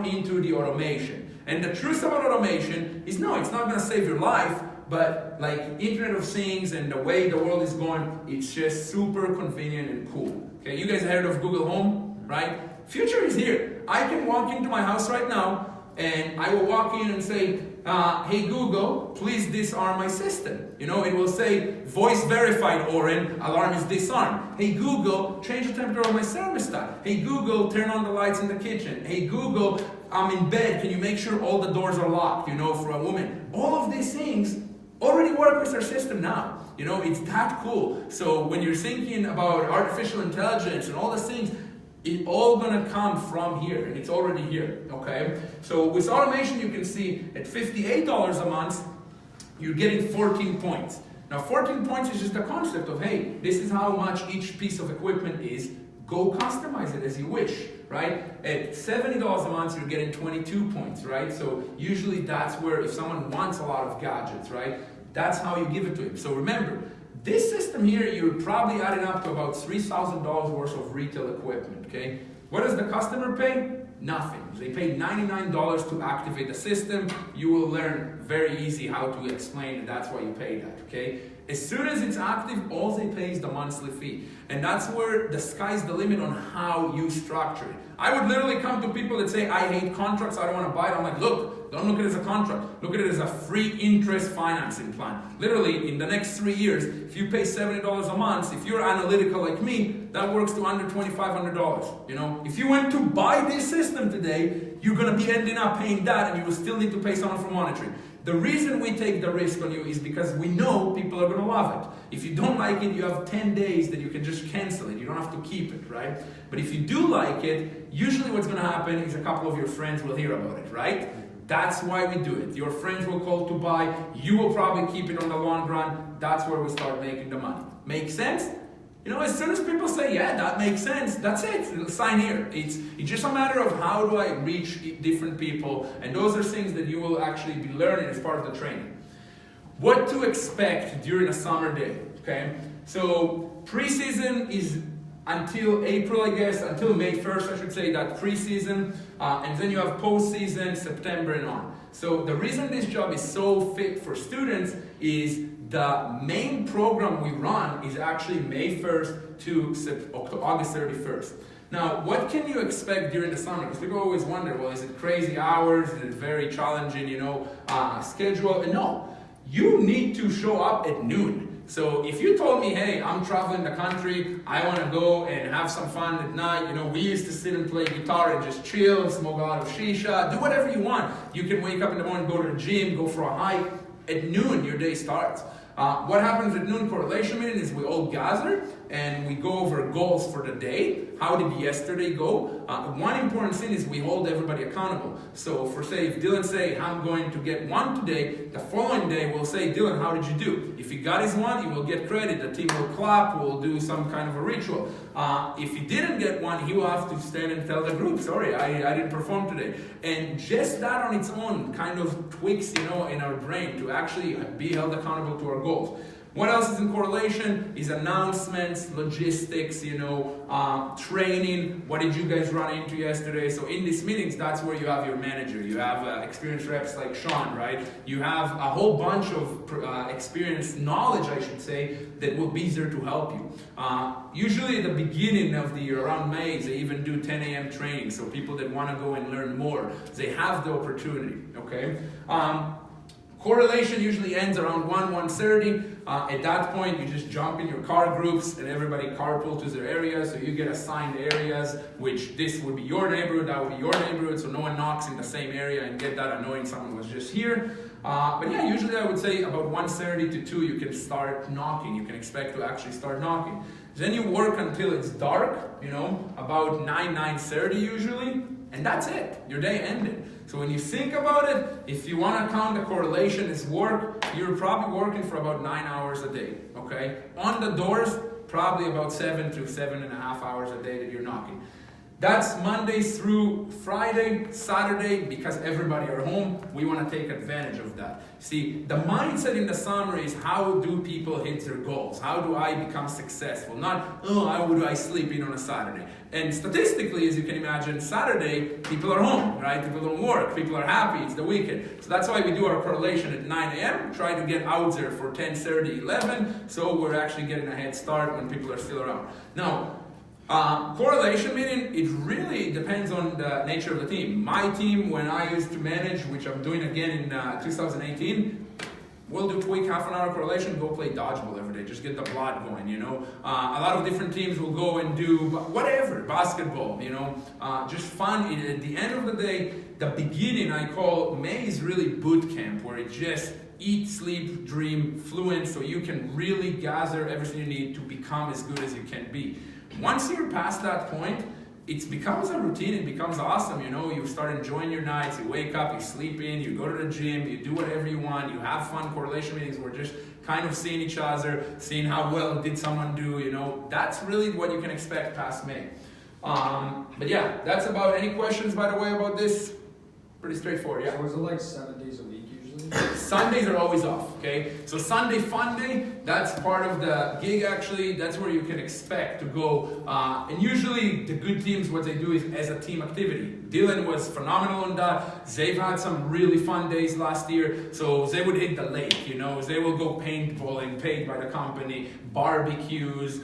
down into the automation. And the truth about automation is no, it's not going to save your life, but like Internet of Things and the way the world is going, it's just super convenient and cool. Okay, you guys heard of Google Home, right? Future is here. I can walk into my house right now and I will walk in and say, hey Google, please disarm my system. You know, it will say, voice verified, Oren, alarm is disarmed. Hey Google, change the temperature of my thermostat. Hey Google, turn on the lights in the kitchen. Hey Google, I'm in bed, can you make sure all the doors are locked, you know, for a woman. All of these things already work with our system now. You know, it's that cool. So when you're thinking about artificial intelligence and all these things, it's all gonna come from here, and it's already here, okay? So with automation, you can see at $58 a month, you're getting 14 points. Now 14 points is just a concept of, hey, this is how much each piece of equipment is. Go customize it as you wish, right? At $70 a month, you're getting 22 points, right? So usually that's where if someone wants a lot of gadgets, right? That's how you give it to him. So remember, this system here, you're probably adding up to about $3,000 worth of retail equipment, okay? What does the customer pay? Nothing. They pay $99 to activate the system. You will learn very easy how to explain, and that's why you pay that, okay? As soon as it's active, all they pay is the monthly fee. And that's where the sky's the limit on how you structure it. I would literally come to people that say, I hate contracts, I don't want to buy it. I'm like, look, don't look at it as a contract. Look at it as a free interest financing plan. Literally, in the next 3 years, if you pay $70 a month, if you're analytical like me, that works to under $2,500. You know, if you went to buy this system today, you're going to be ending up paying that, and you will still need to pay someone for monitoring. The reason we take the risk on you is because we know people are going to love it. If you don't like it, you have 10 days that you can just cancel it. You don't have to keep it, right? But if you do like it, usually what's going to happen is a couple of your friends will hear about it, right? That's why we do it. Your friends will call to buy. You will probably keep it on the long run. That's where we start making the money. Make sense? You know, as soon as people say, yeah, that makes sense, that's it. Sign here. It's just a matter of how do I reach different people, and those are things that you will actually be learning as part of the training. What to expect during a summer day, okay? So preseason is until April, I guess, until May 1st, I should say, that preseason, and then you have postseason, September and on. So the reason this job is so fit for students is the main program we run is actually May 1st to August 31st. Now, what can you expect during the summer? Because people always wonder, well, is it crazy hours? Is it very challenging, schedule? And no, you need to show up at noon. So if you told me, hey, I'm traveling the country, I want to go and have some fun at night, we used to sit and play guitar and just chill, smoke a lot of shisha, do whatever you want. You can wake up in the morning, go to the gym, go for a hike. At noon, your day starts. What happens at noon correlation meeting is we all gather and we go over goals for the day. How did yesterday go? One important thing is we hold everybody accountable. So for say, if Dylan say, I'm going to get 1 today, the following day we'll say, Dylan, how did you do? If he got his 1, he will get credit. The team will clap, we'll do some kind of a ritual. If he didn't get 1, he will have to stand and tell the group, sorry, I didn't perform today. And just that on its own kind of tweaks, in our brain to actually be held accountable to our goals. What else is in correlation is announcements, logistics, training. What did you guys run into yesterday? So in these meetings, that's where you have your manager. You have experienced reps like Sean, right? You have a whole bunch of experienced knowledge, I should say, that will be there to help you. Usually at the beginning of the year, around May, they even do 10 a.m. training. So people that want to go and learn more, they have the opportunity, okay? Correlation usually ends around 1:30. At that point, you just jump in your car groups and everybody carpool to their area. So you get assigned areas, which this would be your neighborhood, that would be your neighborhood. So no one knocks in the same area and get that annoying someone was just here. But yeah, usually I would say about 1:30 to 2, you can start knocking. You can expect to actually start knocking. Then you work until it's dark, about 9:30 usually. And that's it. Your day ended. So when you think about it, if you want to count the correlation as work, you're probably working for about 9 hours a day, okay? On the doors, probably about 7 to 7.5 hours a day that you're knocking. That's Monday through Friday, Saturday, because everybody are home, we want to take advantage of that. See, the mindset in the summer is how do people hit their goals? How do I become successful? Not, oh, how do I sleep in on a Saturday? And statistically, as you can imagine, Saturday, people are home, right? People don't work, people are happy, it's the weekend. So that's why we do our correlation at 9 a.m., try to get out there for 10:30, 11, so we're actually getting a head start when people are still around. Now, correlation meaning it really depends on the nature of the team. My team, when I used to manage, which I'm doing again in 2018, we'll do quick half-an-hour correlation, go play dodgeball every day, just get the blood going, you know. A lot of different teams will go and do whatever, basketball, you know, just fun. At the end of the day, the beginning I call May is really boot camp, where it just eat, sleep, dream, fluent, so you can really gather everything you need to become as good as you can be. Once you're past that point, it becomes a routine, it becomes awesome, you know, you start enjoying your nights, you wake up, you sleep in, you go to the gym, you do whatever you want, you have fun correlation meetings where just kind of seeing each other, seeing how well did someone do, you know, that's really what you can expect past May. But yeah, that's about, any questions by the way about this? Pretty straightforward, yeah. So is it like 7 days a week usually? Sundays are always off, okay? So Sunday Fun Day, that's part of the gig actually. That's where you can expect to go. And usually the good teams, what they do is as a team activity. Dylan was phenomenal on that. They've had some really fun days last year. So they would hit the lake, you know. They will go paintballing, paid by the company, barbecues,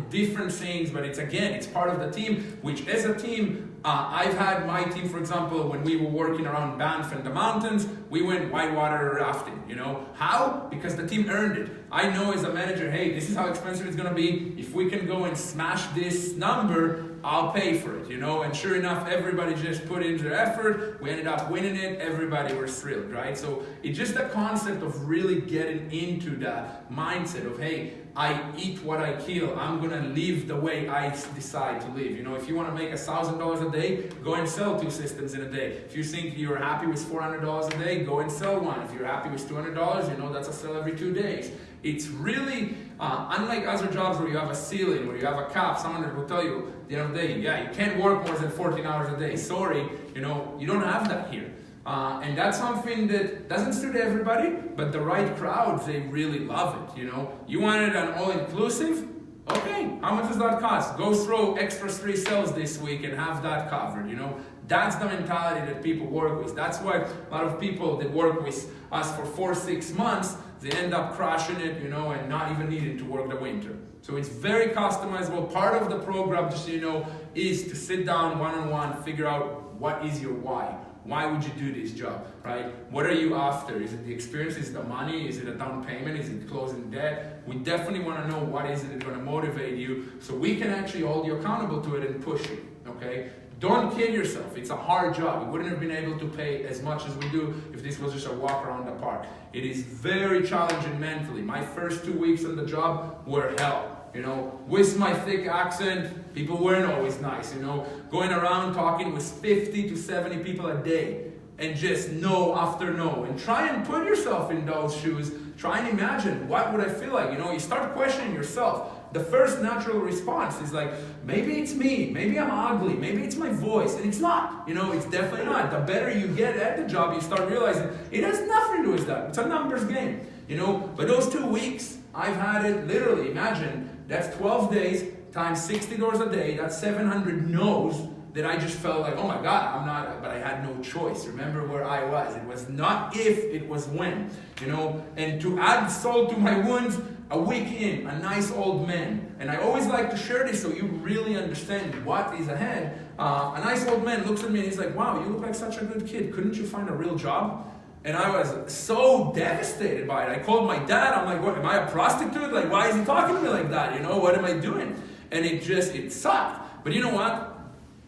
different things. But it's part of the team, which as a team, I've had my team, for example, when we were working around Banff and the mountains, we went whitewater rafting, you know. How? Because the team earned it. I know as a manager, hey, this is how expensive it's going to be. If we can go and smash this number, I'll pay for it, you know. And sure enough, everybody just put in their effort. We ended up winning it. Everybody was thrilled, right? So it's just the concept of really getting into that mindset of, hey, I eat what I kill. I'm going to live the way I decide to live. You know, if you want to make $1,000 a day, go and sell 2 systems in a day. If you think you're happy with $400 a day, go and sell one. If you're happy with $200, you know, that's a sell every 2 days. It's really, unlike other jobs where you have a ceiling, where you have a cap, someone will tell you at the end of the day, yeah, you can't work more than 14 hours a day. Sorry, you know, you don't have that here. And that's something that doesn't suit everybody, but the right crowds, they really love it, you know. You wanted an all-inclusive? Okay, how much does that cost? Go throw extra 3 sales this week and have that covered, you know. That's the mentality that people work with. That's why a lot of people that work with us for 4-6 months, they end up crushing it, you know, and not even needing to work the winter. So it's very customizable. Part of the program, just so you know, is to sit down one-on-one, figure out what is your why. Why would you do this job, right? What are you after? Is it the experience? Is it the money? Is it a down payment? Is it closing debt? We definitely want to know what is it that's going to motivate you so we can actually hold you accountable to it and push you, okay? Don't kid yourself. It's a hard job. We wouldn't have been able to pay as much as we do if this was just a walk around the park. It is very challenging mentally. My first 2 weeks on the job were hell. You know, with my thick accent, people weren't always nice, you know. Going around talking with 50 to 70 people a day and just no after no. And try and put yourself in those shoes. Try and imagine, what would I feel like? You know, you start questioning yourself. The first natural response is like, maybe it's me, maybe I'm ugly, maybe it's my voice. And it's not, you know, it's definitely not. The better you get at the job, you start realizing it has nothing to do with that. It's a numbers game, you know. But those 2 weeks, I've had it literally, imagine, that's 12 days times $60 a day, that's 700 no's that I just felt like, oh my God, I'm not, but I had no choice. Remember where I was. It was not if, it was when, you know. And to add salt to my wounds, a week in, a nice old man, and I always like to share this so you really understand what is ahead. A nice old man looks at me and he's like, wow, you look like such a good kid. Couldn't you find a real job? And I was so devastated by it. I called my dad. I'm like, what, am I a prostitute? Like, why is he talking to me like that? You know, what am I doing? And it sucked. But you know what?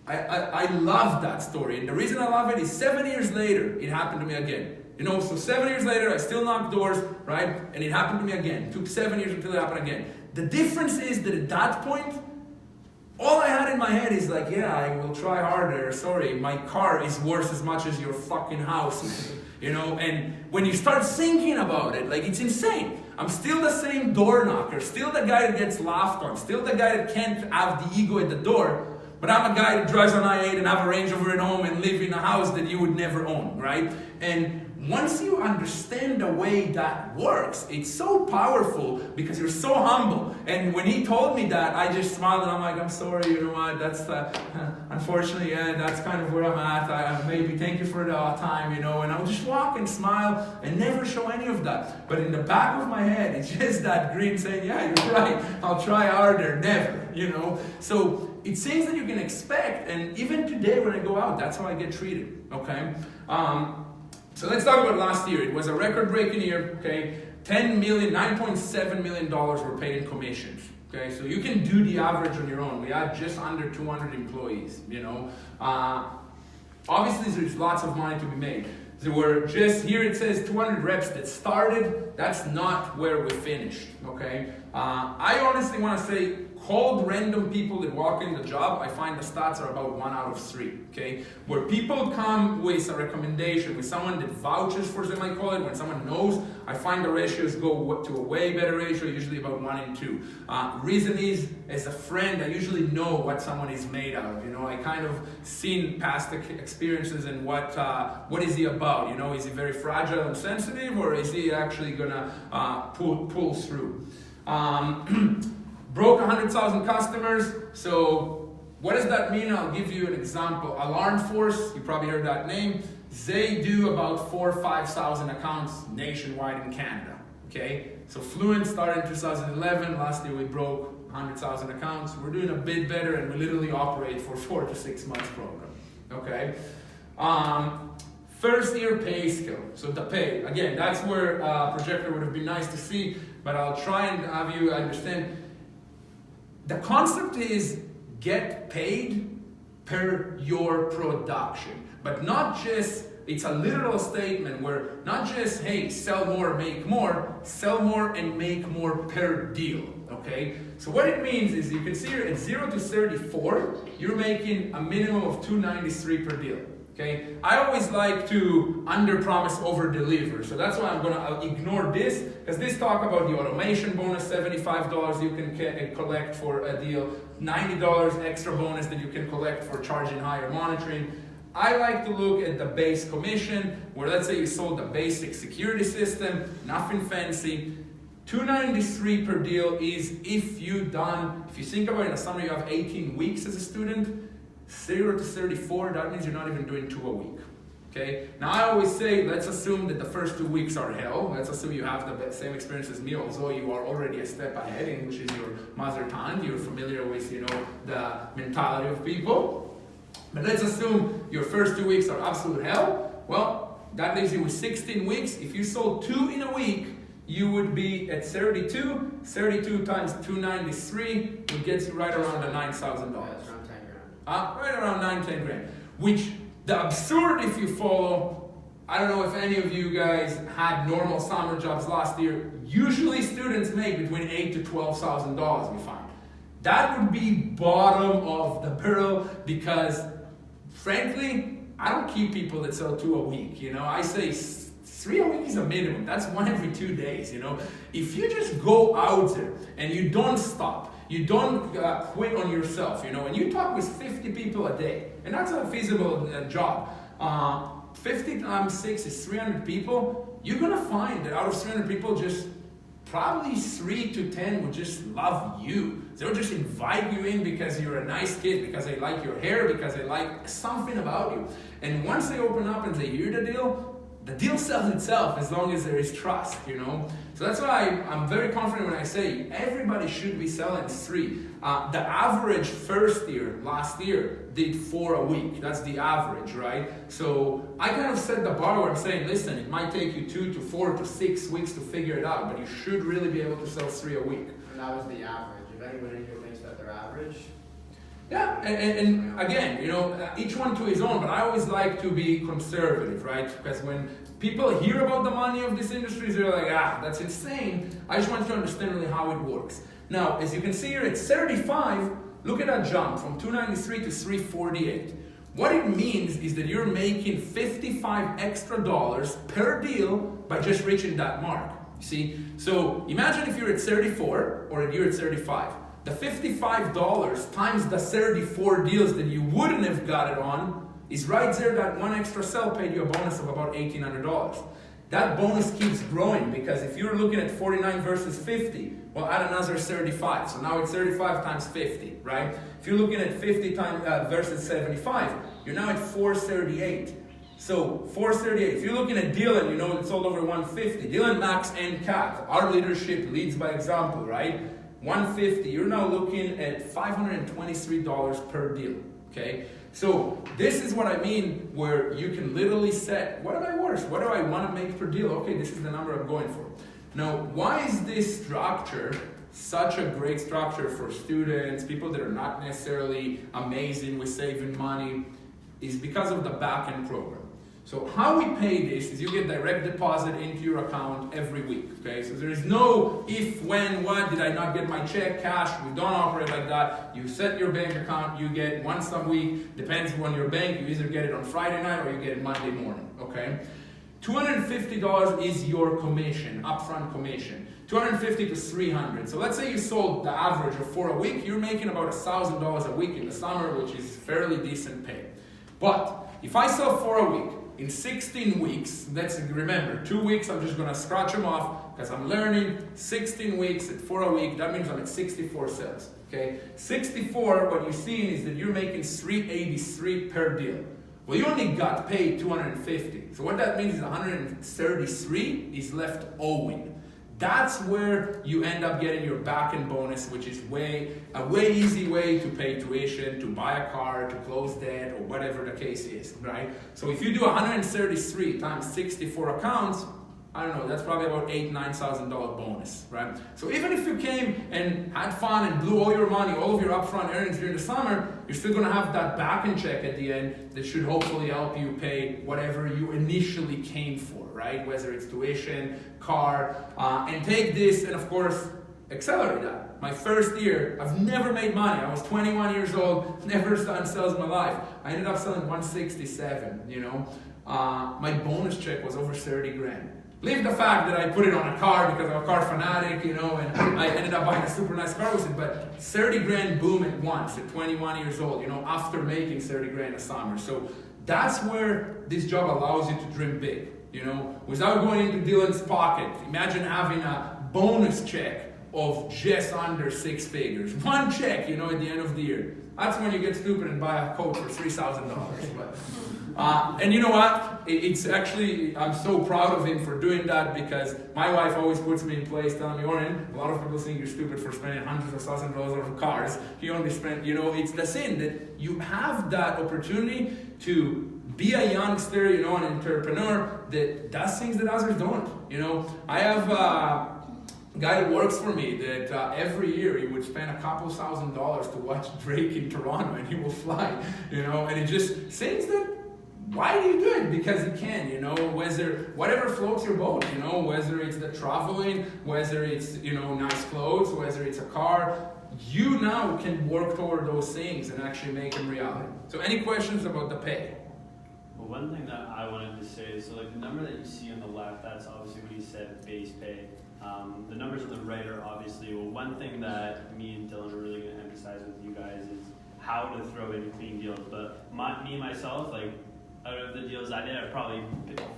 I love that story. And the reason I love it is 7 years later, it happened to me again. You know, so 7 years later, I still knocked doors, right? And it happened to me again. It took 7 years until it happened again. The difference is that at that point, all I had in my head is like, yeah, I will try harder. Sorry, my car is worth as much as your fucking house. You know, and when you start thinking about it, like, it's insane. I'm still the same door knocker, still the guy that gets laughed on, still the guy that can't have the ego at the door, But I'm a guy that drives on I-8 and have a Range Rover at home and live in a house that you would never own, right? And once you understand the way that works, it's so powerful because you're so humble. And when he told me that, I just smiled and I'm like, I'm sorry, you know what, that's, unfortunately, yeah, that's kind of where I'm at. Maybe thank you for the time, you know, and I'll just walk and smile and never show any of that. But in the back of my head, it's just that grin saying, yeah, you're right, I'll try harder, never, you know. So it's things that you can expect, and even today when I go out, that's how I get treated, okay? So let's talk about last year. It was a record-breaking year, okay? $9.7 million were paid in commissions, okay? So you can do the average on your own. We had just under 200 employees, you know? Obviously, there's lots of money to be made. There were just, here it says 200 reps that started. That's not where we finished, okay? I honestly want to say, called random people that walk in the job, I find the stats are about 1 out of 3, okay? Where people come with a recommendation, with someone that vouches for them, I call it, when someone knows, I find the ratios go to a way better ratio, usually about 1 in 2. Reason is, as a friend, I usually know what someone is made out of, you know? I kind of seen past experiences and what is he about, you know? Is he very fragile and sensitive, or is he actually gonna pull through? Broke 100,000 customers. So what does that mean? I'll give you an example. Alarm Force, you probably heard that name. They do about 4,000 or 5,000 accounts nationwide in Canada. Okay, so Fluent started in 2011. Last year we broke 100,000 accounts. We're doing a bit better, and we literally operate for 4 to 6 months program. Okay. First year pay scale. So the pay, again, that's where projector would have been nice to see, but I'll try and have you understand. The concept is get paid per your production, but not just, it's a literal statement where not just, hey, sell more and make more per deal, okay? So what it means is, you can see here at 0 to 34, you're making a minimum of $293 per deal. Okay, I always like to under-promise, over-deliver. So that's why I'll ignore this, because this talk about the automation bonus, $75 you can collect for a deal, $90 extra bonus that you can collect for charging higher monitoring. I like to look at the base commission, where let's say you sold the basic security system, nothing fancy. $293 per deal is if you think about it in a summer, you have 18 weeks as a student, 0 to 34, that means you're not even doing 2 a week. Okay? Now I always say, let's assume that the first 2 weeks are hell. Let's assume you have the same experience as me, although you are already a step ahead. English is your mother tongue. You're familiar with, you know, the mentality of people. But let's assume your first 2 weeks are absolute hell. Well, that leaves you with 16 weeks. If you sold 2 in a week, you would be at 32. 32 times 293 would get you right around the $9,000. Right around 9-10 grand. Which, the absurd, if you follow, I don't know if any of you guys had normal summer jobs last year. Usually students make between $8,000 to $12,000, we find. That would be bottom of the barrel, because frankly, I don't keep people that sell 2 a week. You know, I say 3 a week is a minimum. That's 1 every 2 days, you know. If you just go out there and you don't stop, you don't quit on yourself, you know, and you talk with 50 people a day, and that's a feasible job. 50 times 6 is 300 people. You're gonna find that out of 300 people, just probably 3 to 10 would just love you. They'll just invite you in because you're a nice kid, because they like your hair, because they like something about you. And once they open up and they hear the deal sells itself as long as there is trust, you know. So that's why I'm very confident when I say everybody should be selling 3. The average first year, last year, did 4 a week. That's the average, right? So I kind of set the bar where I'm saying, listen, it might take you 2 to 4 to 6 weeks to figure it out, but you should really be able to sell 3 a week. And that was the average. If anyone in here thinks that they're average, yeah, and again, you know, each one to his own, but I always like to be conservative, right? Because when people hear about the money of this industry, they're like, that's insane. I just want you to understand really how it works. Now, as you can see here, at 35, look at that jump from 293 to 348. What it means is that you're making $55 extra per deal by just reaching that mark. You see? So imagine if you're at 34 or you're at 35. the $55 times the 34 deals that you wouldn't have got it on is right there. That one extra sale paid you a bonus of about $1,800. That bonus keeps growing because if you're looking at 49 versus 50, well, add another 35. So now it's 35 times 50, right? If you're looking at 50 times versus 75, you're now at 438. So 438. If you're looking at Dylan, you know it's all over 150. Dylan, Max, and Kat. Our leadership leads by example, right? 150. You're now looking at $523 per deal. Okay. So this is what I mean, where you can literally set, what am I worth? What do I want to make per deal? Okay, this is the number I'm going for. Now, why is this structure such a great structure for students, people that are not necessarily amazing with saving money? Is because of the back-end program. So how we pay this is you get direct deposit into your account every week, okay? So there is no if, when, what, did I not get my check, cash, we don't operate like that. You set your bank account, you get once a week, depends on your bank, you either get it on Friday night or you get it Monday morning, okay? $250 is your commission, upfront commission. $250 to $300. So let's say you sold the average of 4 a week, you're making about $1,000 a week in the summer, which is fairly decent pay. But if I sell 4 a week, in 16 weeks, let's remember, 2 weeks I'm just going to scratch them off because I'm learning. 16 weeks at 4 a week, that means I'm at 64 sales. Okay, 64, what you're seeing is that you're making $383 per deal. Well, you only got paid $250. So what that means is $133 is left owing. That's where you end up getting your back-end bonus, which is a way easy way to pay tuition, to buy a car, to close debt, or whatever the case is, right? So if you do 133 times 64 accounts, I don't know, that's probably about $8,000, $9,000 bonus, right? So even if you came and had fun and blew all your money, all of your upfront earnings during the summer, you're still going to have that back-end check at the end that should hopefully help you pay whatever you initially came for, right? Whether it's tuition, car, and take this and of course accelerate that. My first year, I've never made money. I was 21 years old, never done sales in my life. I ended up selling 167, you know. My bonus check was over 30 grand. Leave the fact that I put it on a car because I'm a car fanatic, you know, and I ended up buying a super nice car with it, but 30 grand boom at once at 21 years old, you know, after making 30 grand a summer. So that's where this job allows you to dream big, you know, without going into Dylan's pocket. Imagine having a bonus check of just under 6 figures. One check, you know, at the end of the year. That's when you get stupid and buy a coat for $3,000. But and you know what? It's actually, I'm so proud of him for doing that because my wife always puts me in place telling me, Oren, a lot of people think you're stupid for spending hundreds of thousands of dollars on cars. He only spent, you know, it's the sin that you have that opportunity to be a youngster, you know, an entrepreneur that does things that others don't. You know, I have a guy that works for me that every year he would spend a couple $1,000s to watch Drake in Toronto and he will fly, you know, and it just things that, why do you do it? Because you can, you know, whatever floats your boat, you know, whether it's the traveling, whether it's, you know, nice clothes, whether it's a car, you now can work toward those things and actually make them reality. So any questions about the pay? Well, one thing that I wanted to say is, so like the number that you see on the left, that's obviously what you said, base pay. The numbers on the right are obviously, well, one thing that me and Dylan are really going to emphasize with you guys is how to throw in clean deals. But me, myself, like, out of the deals I did, I probably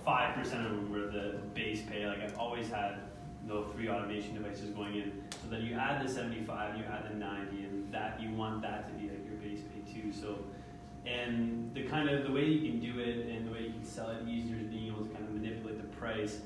5% of them were the base pay. Like I've always had 3 automation devices going in. So then you add the 75, you add the 90, and that you want that to be like your base pay too. So, and the way you can do it and the way you can sell it easier is being able to kind of manipulate the price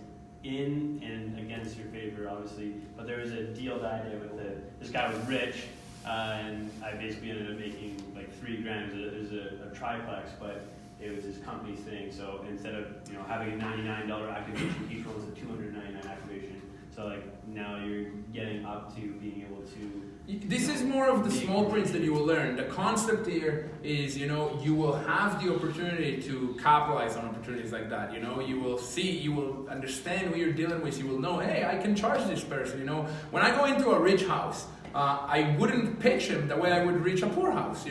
in and against your favor, obviously. But there was a deal that I did with this guy was rich, and I basically ended up making like 3 grand. It was a triplex, but it was his company's thing. So instead of having a $99 activation, each one was a $299 activation. So like now you're getting up to being able to. This is more of the small prints that you will learn. The concept here is, you will have the opportunity to capitalize on opportunities like that. You will see, you will understand who you're dealing with. You will know, hey, I can charge this person. When I go into a rich house, I wouldn't pitch him the way I would reach a poor house.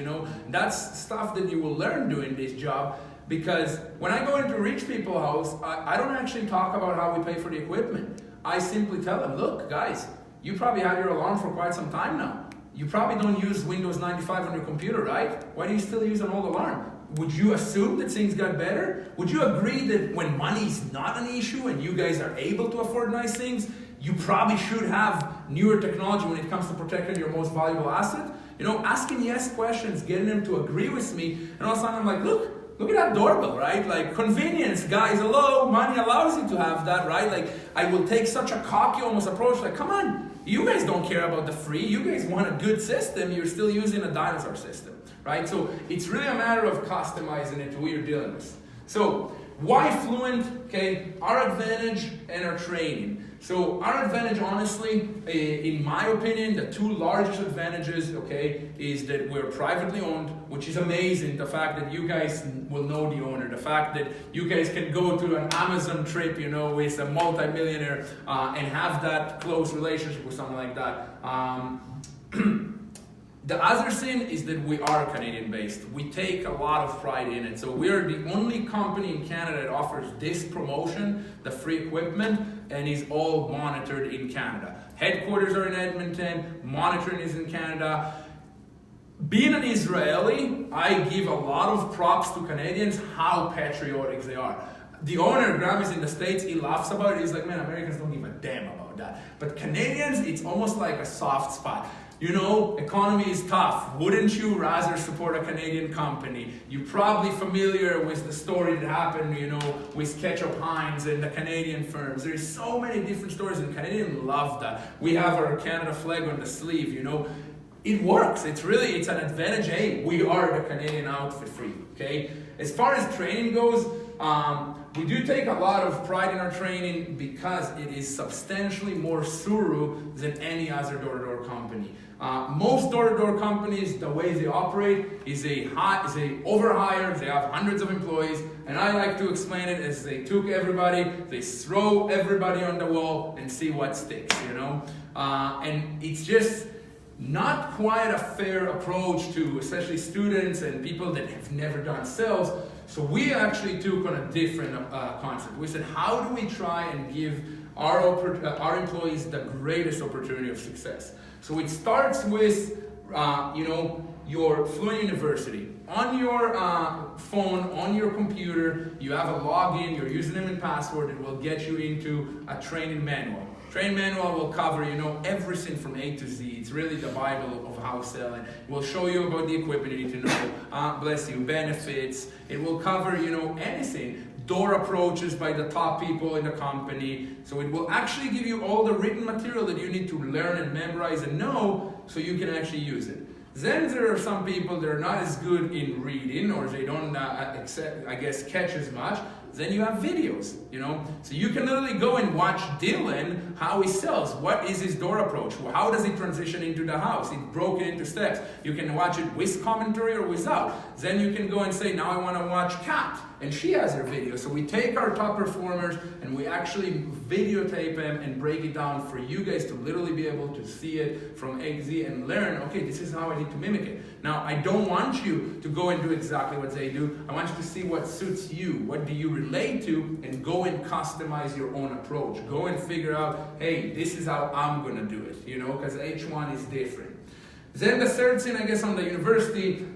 That's stuff that you will learn doing this job. Because when I go into rich people's house, I don't actually talk about how we pay for the equipment. I simply tell them, look, guys, you probably had your alarm for quite some time now. You probably don't use Windows 95 on your computer, right? Why do you still use an old alarm? Would you assume that things got better? Would you agree that when money is not an issue and you guys are able to afford nice things, you probably should have newer technology when it comes to protecting your most valuable asset? You know, asking yes questions, getting them to agree with me, and all of a sudden I'm like, look at that doorbell, right? Like, convenience, guys, hello, money allows you to have that, right? Like, I will take such a cocky almost approach, like, come on, you guys don't care about the free, you guys want a good system, you're still using a dinosaur system, right? So it's really a matter of customizing it to who you're dealing with. So, why Fluent? Okay, our advantage and our training. So our advantage, honestly, in my opinion, the two largest advantages, okay, is that we're privately owned, which is amazing. The fact that you guys will know the owner, the fact that you guys can go to an Amazon trip, you know, with a multi-millionaire and have that close relationship with someone like that. The other thing is that we are Canadian-based. We take a lot of pride in it. So we're the only company in Canada that offers this promotion, the free equipment, and is all monitored in Canada. Headquarters are in Edmonton, monitoring is in Canada. Being an Israeli, I give a lot of props to Canadians how patriotic they are. The owner, Graham, is in the States, he laughs about it. He's like, man, Americans don't give a damn about that. But Canadians, it's almost like a soft spot. You know, economy is tough. Wouldn't you rather support a Canadian company? You're probably familiar with the story that happened, you know, with Ketchup Heinz and the Canadian firms. There's so many different stories, and Canadians love that. We have our Canada flag on the sleeve, you know. It works. It's an advantage. Hey, we are the Canadian outfit free, okay? As far as training goes, we do take a lot of pride in our training because it is substantially more thorough than any other door-to-door company. Most door-to-door companies, the way they operate is they overhire, they have hundreds of employees, and I like to explain it as they took everybody, they throw everybody on the wall and see what sticks, you know? And it's just not quite a fair approach to especially students and people that have never done sales. So we actually took on a different concept. We said, how do we try and give our employees the greatest opportunity of success? So it starts with, your Fluent University. On your phone, on your computer, you have a login, your username and password that will get you into a training manual. Training manual will cover, everything from A to Z. It's really the Bible of how selling. It will show you about the equipment you need to know, benefits. It will cover, anything. Door approaches by the top people in the company. So it will actually give you all the written material that you need to learn and memorize and know so you can actually use it. Then there are some people that are not as good in reading, or they don't, catch as much. Then you have videos, So you can literally go and watch Dylan, how he sells. What is his door approach? How does he transition into the house? It's broken into steps. You can watch it with commentary or without. Then you can go and say, now I want to watch Kat, and she has her video. So we take our top performers and we actually videotape them and break it down for you guys to literally be able to see it from A to Z and learn, okay, this is how I need to mimic it. Now, I don't want you to go and do exactly what they do. I want you to see what suits you. What do you relate to? And go and customize your own approach. Go and figure out, hey, this is how I'm going to do it, because each one is different. Then the third thing, I guess, on the university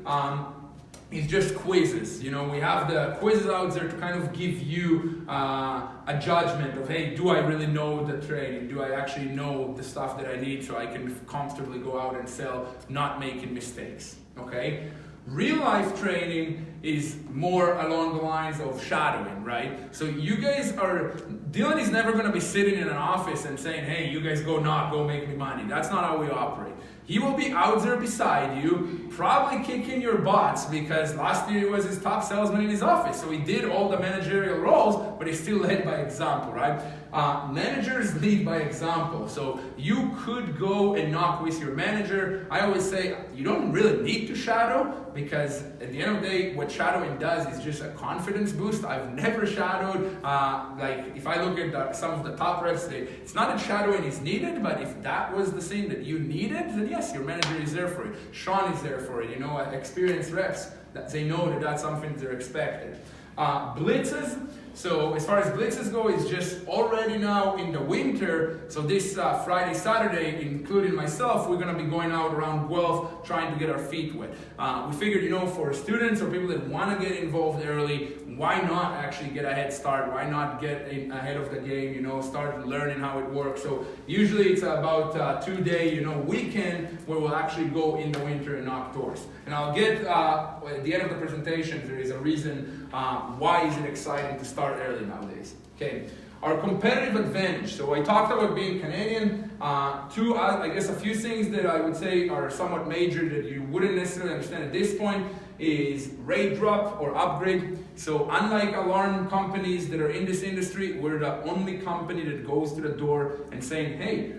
is just quizzes. We have the quizzes out there to kind of give you a judgment of, hey, do I really know the training? Do I actually know the stuff that I need so I can comfortably go out and sell, not making mistakes, okay? Real life training is more along the lines of shadowing, right? So you guys Dylan is never going to be sitting in an office and saying, hey, you guys go make me money. That's not how we operate. He will be out there beside you, probably kicking your butts, because last year he was his top salesman in his office. So he did all the managerial roles, but he still led by example, right? Managers lead by example. So you could go and knock with your manager. I always say you don't really need to shadow, because at the end of the day, what shadowing does is just a confidence boost. I've never shadowed. If I look at some of the top reps today, it's not that shadowing is needed, but if that was the thing that you needed, then yes, your manager is there for it. Sean is there for it. Experienced reps, that they know that that's something they're expected. Blitzes, So as far as blitzes go, it's just already now in the winter. So this Friday, Saturday, including myself, we're going to be going out around Guelph trying to get our feet wet. We figured, for students or people that want to get involved early, why not actually get a head start? Why not get ahead of the game, start learning how it works? So usually it's about a 2-day, weekend where we'll actually go in the winter and outdoors. And I'll get, at the end of the presentation, there is a reason why is it exciting to start early nowadays. Okay. Our competitive advantage. So I talked about being Canadian. A few things that I would say are somewhat major that you wouldn't necessarily understand at this point is rate drop or upgrade. So unlike alarm companies that are in this industry, we're the only company that goes to the door and saying, hey,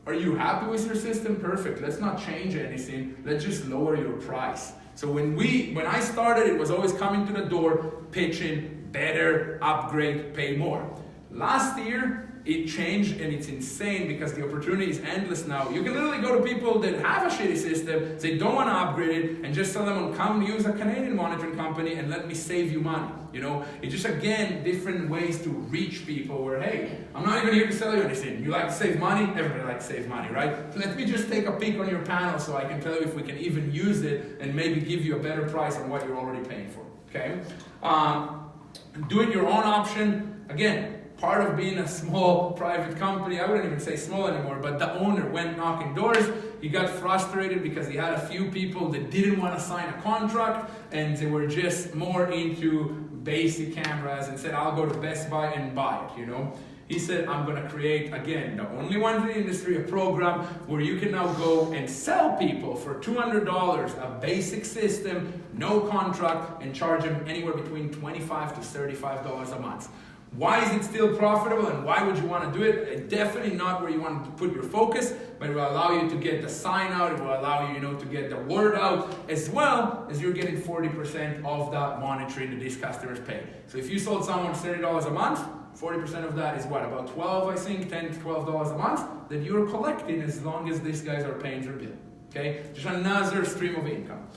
are you happy with your system? Perfect. Let's not change anything. Let's just lower your price. So when I started, it was always coming to the door, pitching, better, upgrade, pay more. Last year, it changed and it's insane because the opportunity is endless now. You can literally go to people that have a shitty system, they don't want to upgrade it, and just tell them, come use a Canadian monitoring company and let me save you money. It's just, again, different ways to reach people where, hey, I'm not even here to sell you anything. You like to save money? Everybody likes to save money, right? So let me just take a peek on your panel so I can tell you if we can even use it and maybe give you a better price on what you're already paying for, okay? Do it your own option. Again, part of being a small private company, I wouldn't even say small anymore, but the owner went knocking doors. He got frustrated because he had a few people that didn't want to sign a contract and they were just more into basic cameras and said, I'll go to Best Buy and buy it, He said, I'm going to create, again, the only one in the industry, a program where you can now go and sell people for $200 a basic system, no contract, and charge them anywhere between $25 to $35 a month. Why is it still profitable and why would you want to do it? Definitely not where you want to put your focus, but it will allow you to get the sign out, it will allow you, to get the word out, as well as you're getting 40% of that monitoring that these customers pay. So if you sold someone $30 a month, 40% of that is what? About $10 to $12 a month that you're collecting as long as these guys are paying their bill. Okay? Just another stream of income.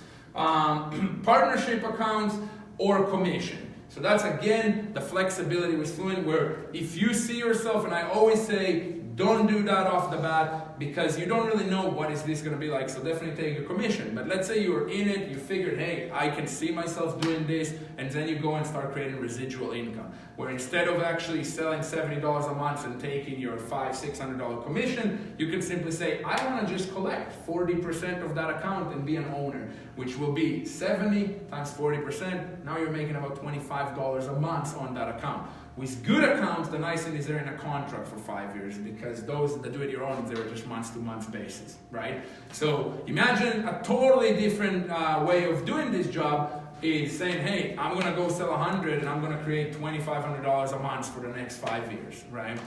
Partnership accounts or commission. So that's, again, the flexibility with Fluent, where if you see yourself, and I always say, don't do that off the bat because you don't really know what is this going to be like, so definitely take a commission. But let's say you're in it, you figured, hey, I can see myself doing this, and then you go and start creating residual income, where instead of actually selling $70 a month and taking your $500, $600 commission, you can simply say, I want to just collect 40% of that account and be an owner, which will be 70 times 40%. Now you're making about $25 a month on that account. With good accounts, the nice thing is they're in a contract for 5 years because those that do it your own, they're just month-to-month basis, right? So imagine a totally different way of doing this job is saying, hey, I'm going to go sell 100 and I'm going to create $2,500 a month for the next 5 years, right?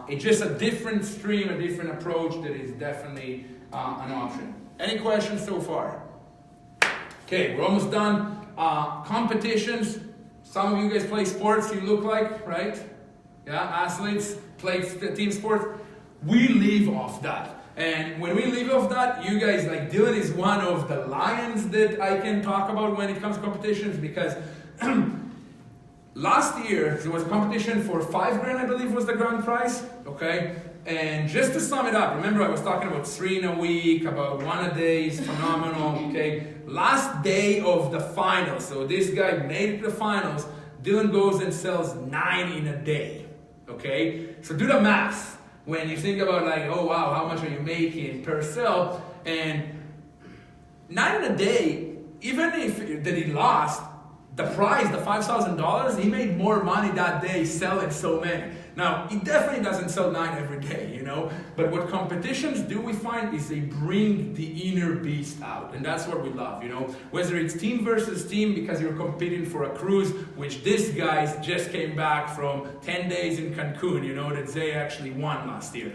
It's just a different stream, a different approach that is definitely an option. Any questions so far? Okay, we're almost done. Competitions. Some of you guys play sports, you look like, right? Yeah, athletes play team sports. We live off that. And when we live off that, you guys, like Dylan is one of the lions that I can talk about when it comes to competitions because last year there was a competition for $5,000, I believe was the grand prize, okay? And just to sum it up, remember I was talking about 3 in a week, about 1 a day is phenomenal, okay? Last day of the finals, so this guy made it to the finals, Dylan goes and sells 9 in a day, okay? So do the math. When you think about like, oh wow, how much are you making per sell? And 9 in a day, even if that he lost, the prize, the $5,000, he made more money that day selling so many. Now, he definitely doesn't sell 9 every day, but what competitions do we find is they bring the inner beast out, and that's what we love, whether it's team versus team because you're competing for a cruise, which these guys just came back from 10 days in Cancun, that they actually won last year.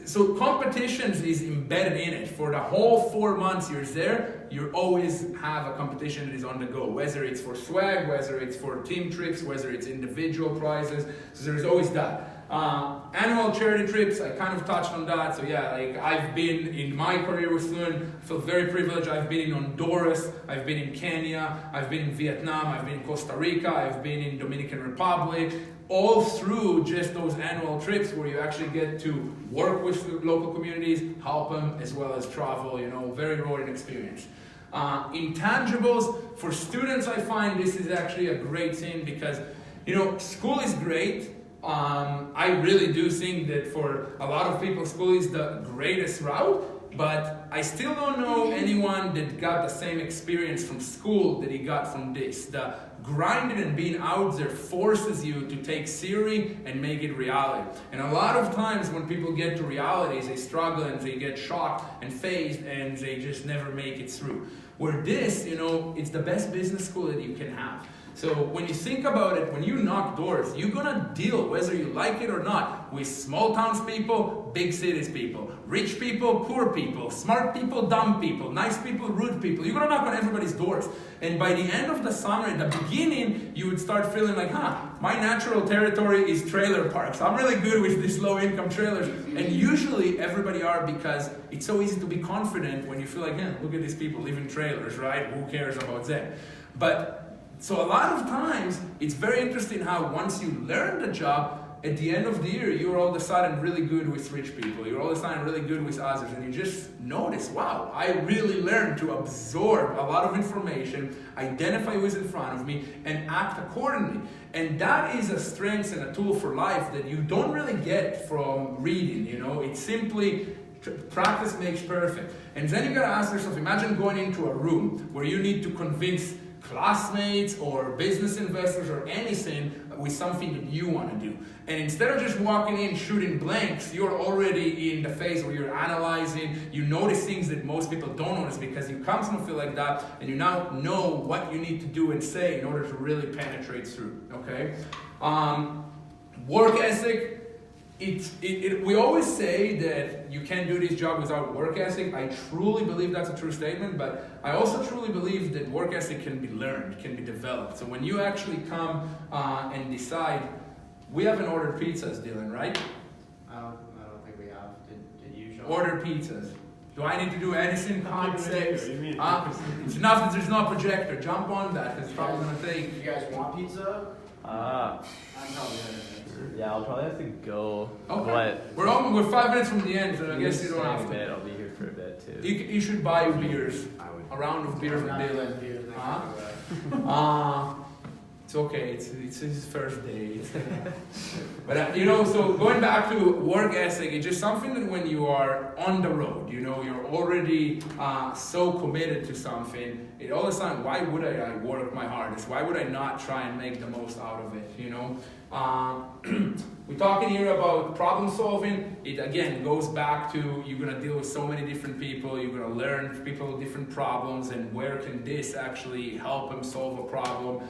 So competitions is embedded in it. For the whole 4 months you're there, you always have a competition that is on the go. Whether it's for swag, whether it's for team trips, whether it's individual prizes. So there's always that. Annual charity trips, I kind of touched on that. So yeah, like I've been in my career with Fluent, I feel very privileged. I've been in Honduras, I've been in Kenya, I've been in Vietnam, I've been in Costa Rica, I've been in Dominican Republic, all through just those annual trips where you actually get to work with local communities, help them, as well as travel, very rewarding experience. Intangibles, for students I find this is actually a great thing because, school is great. I really do think that for a lot of people, school is the greatest route, but I still don't know anyone that got the same experience from school that he got from this. The grinding and being out there forces you to take theory and make it reality. And a lot of times when people get to realities, they struggle and they get shocked and phased and they just never make it through. Where this, it's the best business school that you can have. So when you think about it, when you knock doors, you're gonna deal, whether you like it or not, with small towns people, big cities people, rich people, poor people, smart people, dumb people, nice people, rude people. You're gonna knock on everybody's doors. And by the end of the summer, at the beginning, you would start feeling like, my natural territory is trailer parks. I'm really good with these low income trailers. And usually everybody are, because it's so easy to be confident when you feel like, look at these people live in trailers, right? Who cares about that? So a lot of times, it's very interesting how once you learn the job, at the end of the year, you're all of a sudden really good with rich people. You're all of a sudden really good with others. And you just notice, wow, I really learned to absorb a lot of information, identify who's in front of me, and act accordingly. And that is a strength and a tool for life that you don't really get from reading, It's simply practice makes perfect. And then you gotta ask yourself, imagine going into a room where you need to convince classmates or business investors or anything with something that you want to do. And instead of just walking in shooting blanks, you're already in the phase where you're analyzing, you notice things that most people don't notice because you constantly feel like that, and you now know what you need to do and say in order to really penetrate through, okay? Work ethic. We always say that you can't do this job without work ethic. I truly believe that's a true statement, but I also truly believe that work ethic can be learned, can be developed. So when you actually come and decide, we haven't ordered pizzas, Dylan, right? I don't think we have. Did you, Sean? Order pizzas. Do I need to do anything complex? What do you mean? It's enough that there's no projector. Jump on that, because it's probably going to take... You guys want pizza? I'm probably Yeah, I'll probably have to go. Okay. We're 5 minutes from the end, so I guess you don't have to. I'll be here for a bit too. You should buy beers. A round of beers with Dylan. It's okay. It's his first day. But so going back to work ethic, it's just something that when you are on the road, you're already so committed to something. It all of a sudden, why would I work my hardest? Why would I not try and make the most out of it? We're talking here about problem solving. It again goes back to you're gonna deal with so many different people. You're gonna learn people with different problems and where can this actually help them solve a problem.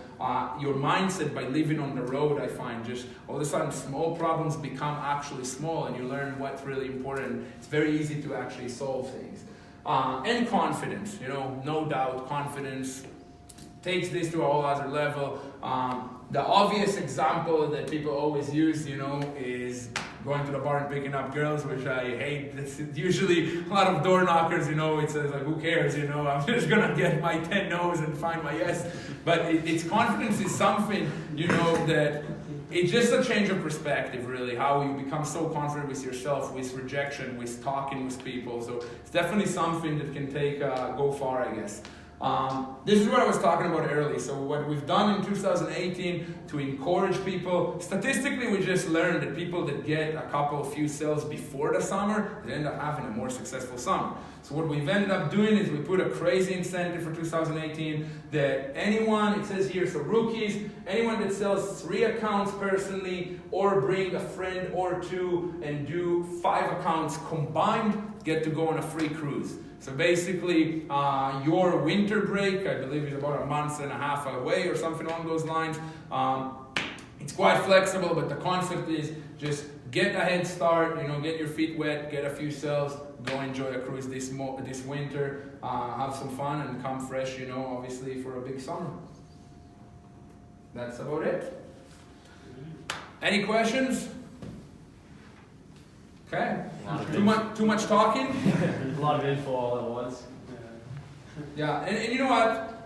Your mindset by living on the road, I find, just all of a sudden small problems become actually small, and you learn what's really important. It's very easy to actually solve things. And confidence, no doubt, confidence takes this to a whole other level. The obvious example that people always use, is going to the bar and picking up girls, which I hate. It's usually a lot of door knockers, it says like, who cares, I'm just gonna get my 10 no's and find my yes. But it's confidence is something, that it's just a change of perspective, really, how you become so confident with yourself, with rejection, with talking with people. So it's definitely something that can take, go far, I guess. This is what I was talking about earlier. So what we've done in 2018 to encourage people, statistically we just learned that people that get a few sales before the summer, they end up having a more successful summer. So what we've ended up doing is we put a crazy incentive for 2018 that anyone, it says here, so rookies, anyone that sells 3 accounts personally or bring a friend or 2 and do 5 accounts combined, get to go on a free cruise. So basically, your winter break, I believe, is about a month and a half away or something along those lines. It's quite flexible, but the concept is just get a head start, get your feet wet, get a few sales, go enjoy a cruise this winter, have some fun, and come fresh, obviously for a big summer. That's about it. Any questions? Okay. Wow. Too much talking. A lot of info all at once. Yeah, and you know what?